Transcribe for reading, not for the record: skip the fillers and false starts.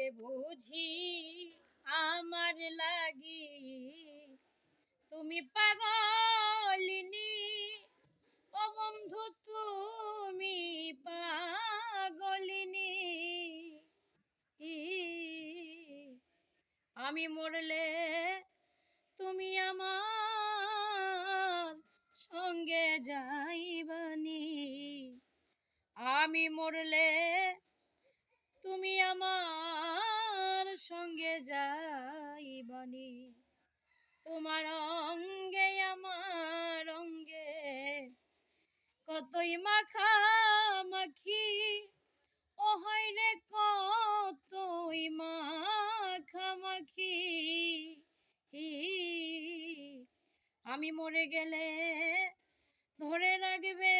যাইবে বুঝি আমার লাগি, তুমি পাগলিনী ও বন্ধু তুমি পাগলিনী। আমি মরলে তুমি আমার সঙ্গে যাইবানি, আমি মরলে তুমি আমার সঙ্গে যাইবানি। তোমার অঙ্গে আমার অঙ্গে কতই মাখামাখি, ও হয় রে কতই মাখামাখি। আমি মরে গেলে ধরে রাখবে